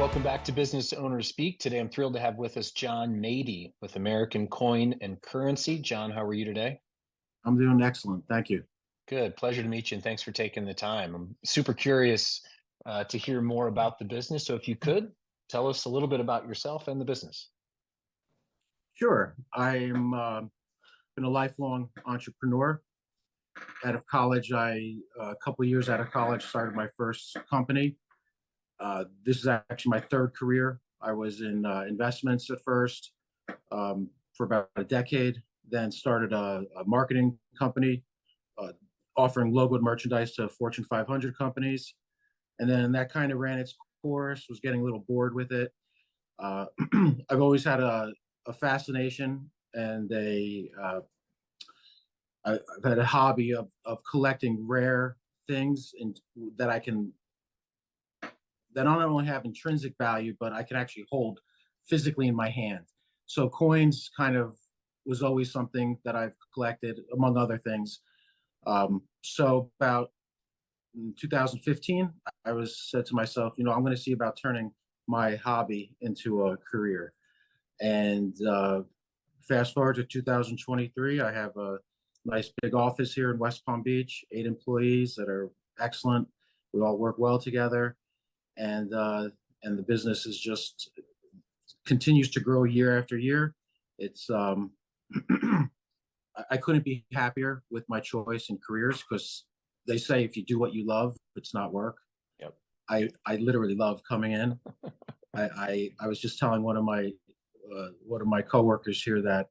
welcome back to Business Owners Speak. Today, I'm thrilled to have with us John Madey with American Coin and Currency. John, how are you today? I'm doing excellent. Thank you. Good. Pleasure to meet you, and thanks for taking the time. I'm super curious to hear more about the business. So if you could, tell us a little bit about yourself and the business. Sure. I'm been a lifelong entrepreneur. Out of college, a couple of years out of college, started my first company. This is actually my third career. I was in investments at first for about a decade, then started a marketing company offering logoed merchandise to Fortune 500 companies. And then that kind of ran its course, was getting a little bored with it. I've always had a fascination and I've had a hobby of collecting rare things and that not only have intrinsic value, but I can actually hold physically in my hand. So coins kind of was always something that I've collected, among other things. So about in 2015, I said to myself, I'm going to see about turning my hobby into a career. And fast forward to 2023, I have a nice big office here in West Palm Beach, 8 employees that are excellent. We all work well together, and the business is just continues to grow year after year. It's I couldn't be happier with my choice in careers, because they say if you do what you love, it's not work. Yep. I literally love coming in. I was just telling one of my coworkers here that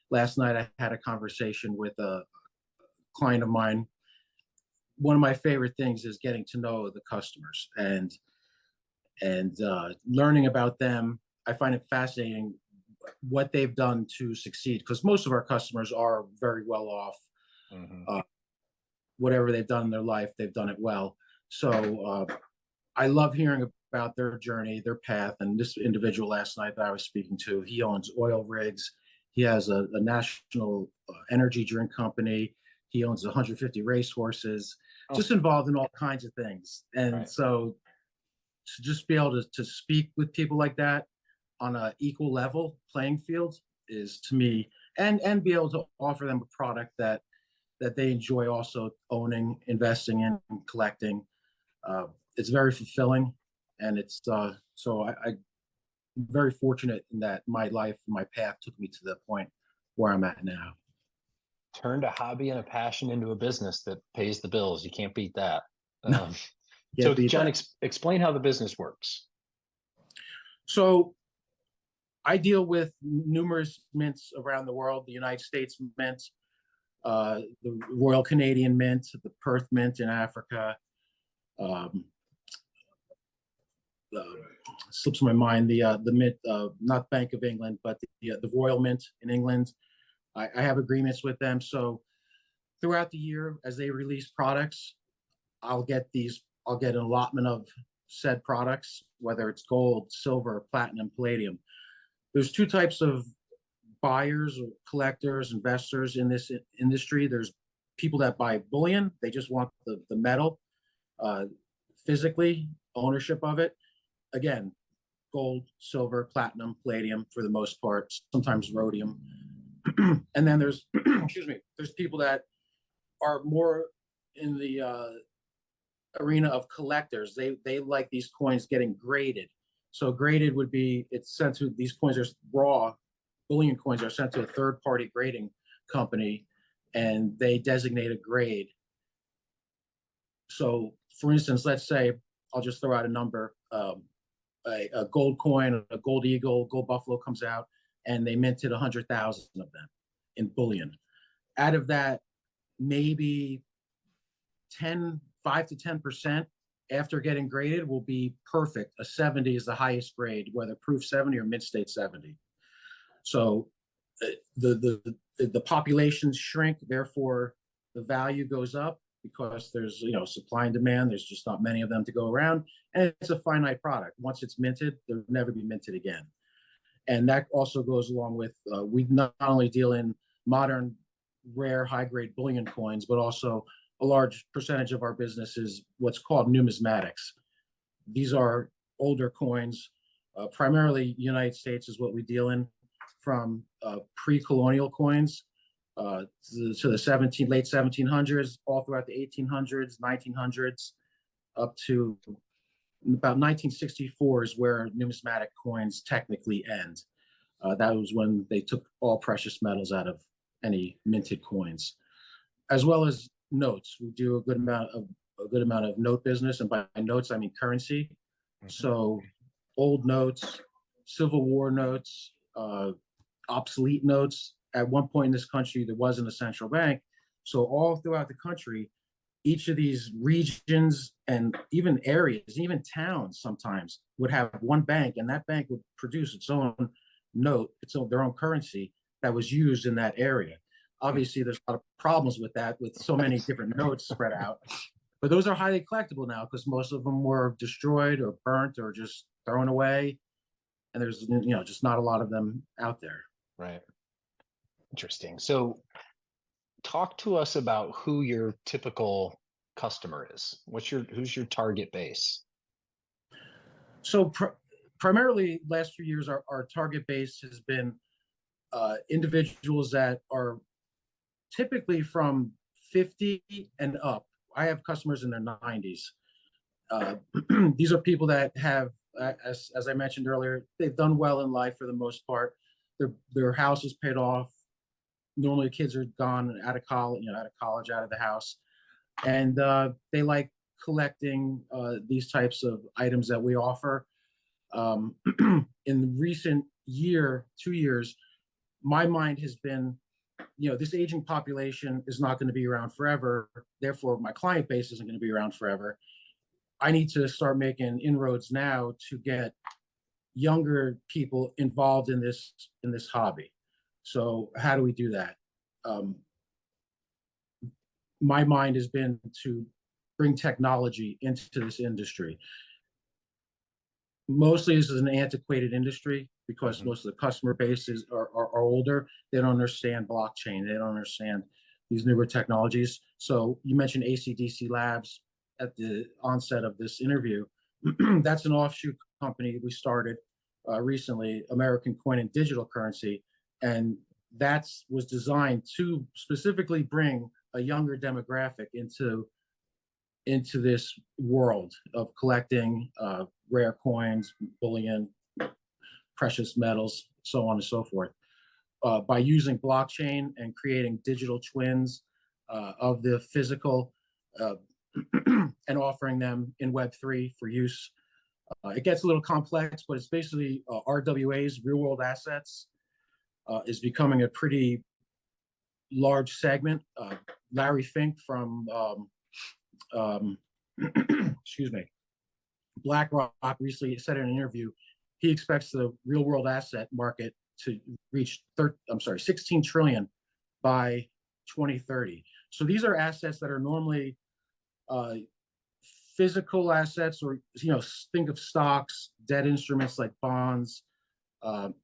last night I had a conversation with a client of mine. One of my favorite things is getting to know the customers and learning about them. I find it fascinating what they've done to succeed, because most of our customers are very well off. Mm-hmm. Whatever they've done in their life, they've done it well. So I love hearing about their journey, their path. And this individual last night that I was speaking to, he owns oil rigs. He has a national energy drink company. He owns 150 racehorses, just involved in all kinds of things. And right. So to just be able to speak with people like that on an equal level playing field is, to me, and be able to offer them a product that they enjoy also owning, investing in, and collecting. It's very fulfilling, and it's so I'm very fortunate in that my life, my path took me to the point where I'm at now. Turned a hobby and a passion into a business that pays the bills. You can't beat that. So John, explain how the business works. So I deal with numerous mints around the world: the United States Mint, the Royal Canadian Mint, the Perth Mint in Africa. Slips my mind the Mint, not Bank of England, but the Royal Mint in England. I have agreements with them. So throughout the year, as they release products, I'll get an allotment of said products, whether it's gold, silver, platinum, palladium. There's 2 types of buyers, or collectors, investors in this industry. There's people that buy bullion. They just want the metal, physically, ownership of it. Again, gold, silver, platinum, palladium for the most part, sometimes rhodium. And then there's, there's people that are more in the arena of collectors. They like these coins getting graded. So graded would be, it's sent to, these coins are raw, bullion coins are sent to a third-party grading company, and they designate a grade. So for instance, let's say, I'll just throw out a number, a gold coin, a gold eagle, gold buffalo comes out, and they minted 100,000 of them in bullion. Out of that, maybe 5 to 10% after getting graded will be perfect. A 70 is the highest grade, whether proof 70 or mid-state 70. So the populations shrink, therefore the value goes up, because there's supply and demand. There's just not many of them to go around, and it's a finite product. Once it's minted, they'll never be minted again. And that also goes along with we not only deal in modern, rare, high-grade bullion coins, but also a large percentage of our business is what's called numismatics. These are older coins Primarily United States is what we deal in, from pre-colonial coins to the late 1700s, all throughout the 1800s, 1900s, up to about 1964 is where numismatic coins technically end. That was when they took all precious metals out of any minted coins, as well as notes. We do a good amount of note business, and by notes I mean currency. So old notes, Civil War notes, obsolete notes. At one point in this country, there wasn't a central bank. So all throughout the country, each of these regions and even areas, even towns sometimes would have one bank, and that bank would produce its own note, their own currency that was used in that area. Obviously, there's a lot of problems with that, with so many different notes spread out. But those are highly collectible now because most of them were destroyed or burnt or just thrown away. And there's, just not a lot of them out there. Right. Interesting. So talk to us about who your typical customer is. Who's your target base? So primarily last few years, our target base has been individuals that are typically from 50 and up. I have customers in their 90s. These are people that have, as I mentioned earlier, they've done well in life for the most part. Their house is paid off. Normally, kids are gone out of college, out of the house, and they like collecting these types of items that we offer. In the recent year, 2 years, my mind has been, this aging population is not going to be around forever. Therefore, my client base isn't going to be around forever. I need to start making inroads now to get younger people involved in this hobby. So how do we do that? My mind has been to bring technology into this industry. Mostly this is an antiquated industry because most of the customer bases are older. They don't understand blockchain. They don't understand these newer technologies. So you mentioned ACDC Labs at the onset of this interview. That's an offshoot company we started recently, American Coin and Digital Currency. And that was designed to specifically bring a younger demographic into this world of collecting rare coins, bullion, precious metals, so on and so forth, by using blockchain and creating digital twins of the physical and offering them in Web3 for use. It gets a little complex, but it's basically RWAs, real world assets, is becoming a pretty large segment. Larry Fink from excuse me, BlackRock recently said in an interview he expects the real world asset market to reach 16 trillion by 2030. So these are assets that are normally physical assets, or think of stocks, debt instruments like bonds,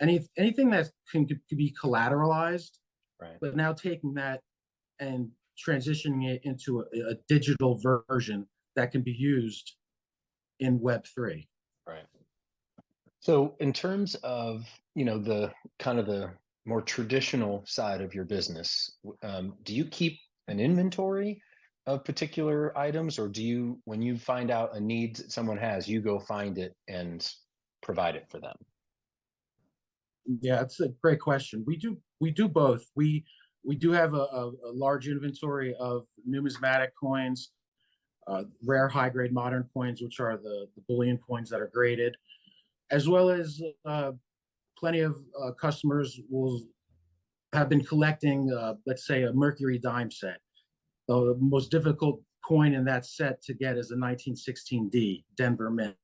anything that can be collateralized. Right. But now taking that and transitioning it into a digital version that can be used in Web3. Right. So in terms of, the kind of the more traditional side of your business, do you keep an inventory of particular items, or do you, when you find out a need someone has, you go find it and provide it for them? Yeah, it's a great question. We do both. We do have a large inventory of numismatic coins, rare high-grade modern coins, which are the bullion coins that are graded, as well as plenty of customers have been collecting, let's say, a Mercury dime set. The most difficult coin in that set to get is a 1916D Denver Mint.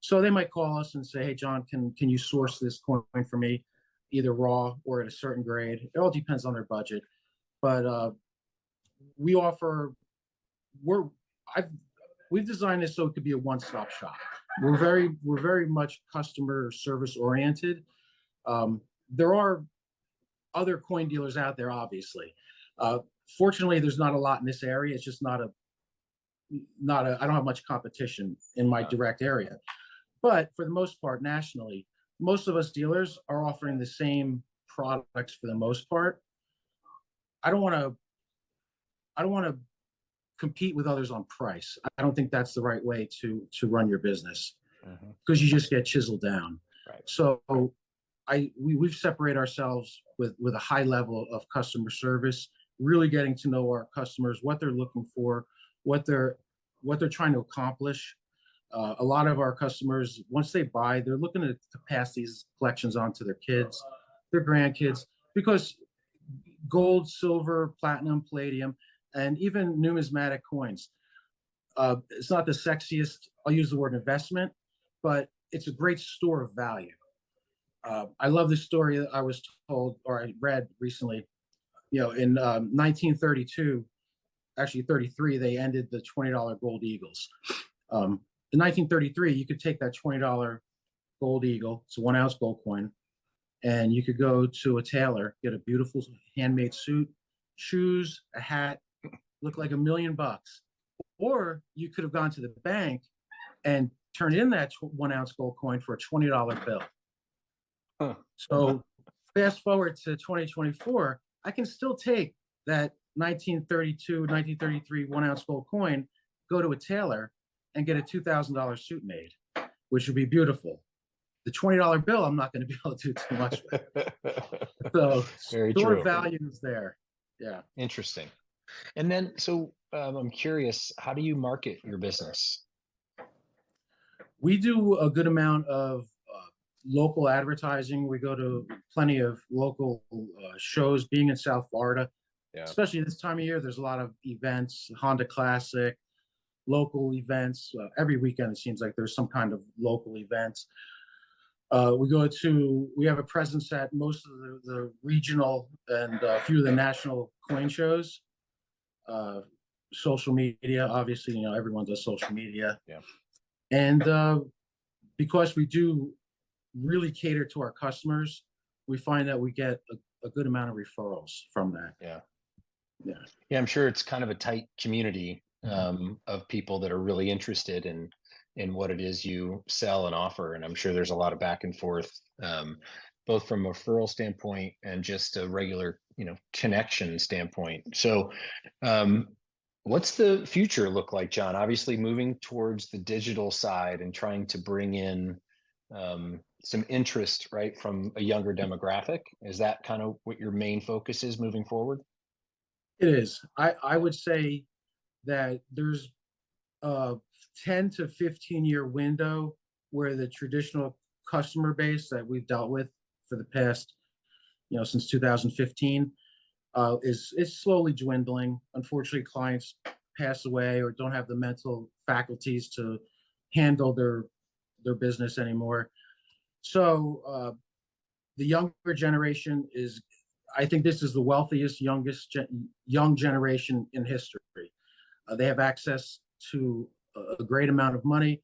So they might call us and say, "Hey, John, can you source this coin for me, either raw or at a certain grade?" It all depends on their budget, but we offer. We've designed this so it could be a one-stop shop. We're very much customer service oriented. There are other coin dealers out there, obviously. Fortunately, there's not a lot in this area. It's just not a. I don't have much competition in my direct area. But for the most part, nationally, most of us dealers are offering the same products for the most part. I don't want to. I don't want to compete with others on price. I don't think that's the right way to run your business because you just get chiseled down. Right. So we've separated ourselves with a high level of customer service, really getting to know our customers, what they're looking for, what they're trying to accomplish. A lot of our customers, once they buy, they're looking to pass these collections on to their kids, their grandkids, because gold, silver, platinum, palladium, and even numismatic coins. It's not the sexiest, I'll use the word investment, but it's a great store of value. I love the story that I was told or I read recently. In 1932, actually 33, they ended the $20 gold eagles. In 1933, you could take that $20 gold eagle, it's a 1 ounce gold coin, and you could go to a tailor, get a beautiful handmade suit, shoes, a hat, look like $1 million. Or you could have gone to the bank and turned in that 1 ounce gold coin for a $20 bill. Huh. So fast forward to 2024, I can still take that 1932, 1933 1 ounce gold coin, go to a tailor, and get a $2,000 suit made, which would be beautiful. The $20 bill, I'm not going to be able to do too much with. So Very store true. value is there. Yeah. Interesting. And then, so I'm curious, how do you market your business? We do a good amount of local advertising. We go to plenty of local shows. Being in South Florida, especially this time of year, there's a lot of events, Honda Classic, local events. Every weekend, it seems like there's some kind of local events. We have a presence at most of the regional and a few of the national coin shows. Social media, obviously, everyone does social media. Yeah. And because we do really cater to our customers, we find that we get a good amount of referrals from that. Yeah. Yeah. Yeah, I'm sure it's kind of a tight community of people that are really interested in what it is you sell and offer. And I'm sure there's a lot of back and forth, both from a referral standpoint and just a regular, connection standpoint. So what's the future look like, John? Obviously moving towards the digital side and trying to bring in some interest, right, from a younger demographic. Is that kind of what your main focus is moving forward? It is. I would say that there's a 10 to 15-year window where the traditional customer base that we've dealt with for the past, since 2015, is slowly dwindling. Unfortunately, clients pass away or don't have the mental faculties to handle their business anymore. So the younger generation is, I think this is the wealthiest, young generation in history. They have access to a great amount of money.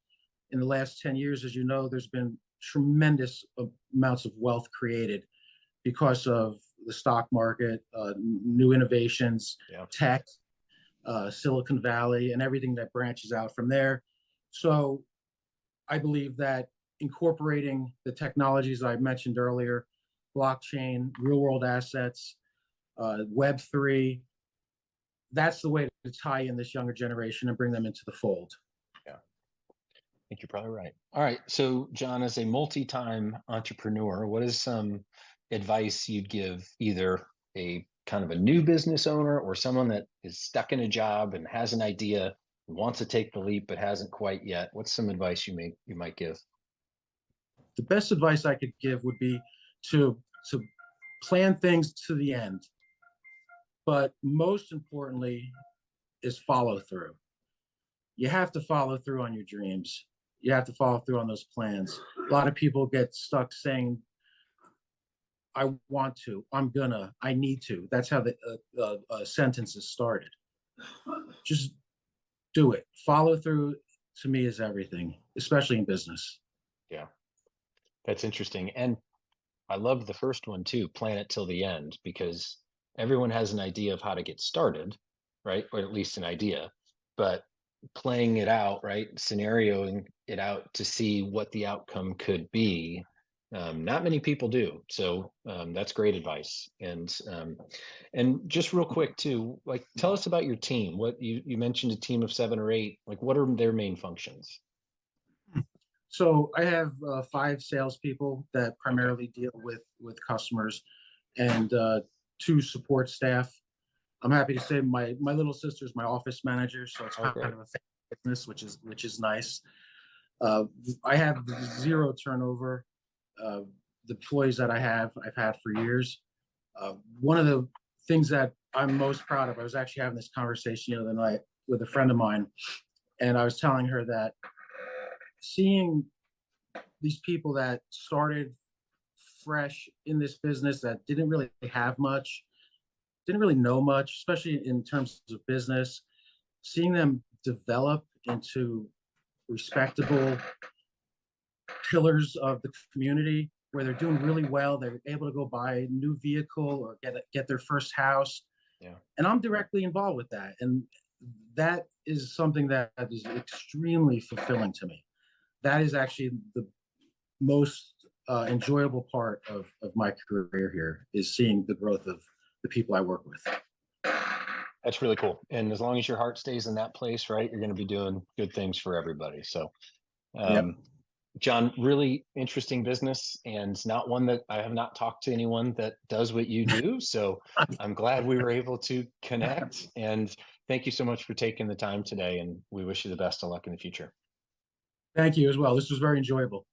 In the last 10 years, as you know, there's been tremendous amounts of wealth created because of the stock market, new innovations, tech, Silicon Valley, and everything that branches out from there. So I believe that incorporating the technologies I mentioned earlier, blockchain, real world assets, Web3, that's the way to tie in this younger generation and bring them into the fold. Yeah, I think you're probably right. All right. So, John, as a multi-time entrepreneur, what is some advice you'd give either a kind of a new business owner or someone that is stuck in a job and has an idea, wants to take the leap, but hasn't quite yet? What's some advice you might give? The best advice I could give would be to plan things to the end. But most importantly is follow through. You have to follow through on your dreams. You have to follow through on those plans. A lot of people get stuck saying, I want to, I'm gonna, I need to. That's how the sentence is started. Just do it. Follow through, to me, is everything, especially in business. Yeah, that's interesting. And I love the first one too, plan it till the end, because everyone has an idea of how to get started, right? Or at least an idea, but playing it out, right? Scenarioing it out to see what the outcome could be. Not many people do. So that's great advice. And just real quick too, like tell us about your team. What you mentioned a team of 7 or 8. Like what are their main functions? So I have 5 salespeople that primarily deal with customers, and 2 support staff. I'm happy to say my little sister's my office manager, so it's Oh, kind great. of a family business, which is nice. I have 0 turnover. The employees that I've had for years. One of the things that I'm most proud of, I was actually having this conversation the other night with a friend of mine, and I was telling her that seeing these people that started fresh in this business that didn't really have much, didn't really know much, especially in terms of business, seeing them develop into respectable pillars of the community where they're doing really well, they're able to go buy a new vehicle or get their first house. Yeah. And I'm directly involved with that. And that is something that is extremely fulfilling to me. That is actually the most enjoyable part of my career here, is seeing the growth of the people I work with. That's really cool. And as long as your heart stays in that place, right, you're going to be doing good things for everybody. So, Yep. John, really interesting business, and not one that I have not talked to anyone that does what you do. So I'm glad we were able to connect. And thank you so much for taking the time today. And we wish you the best of luck in the future. Thank you as well. This was very enjoyable.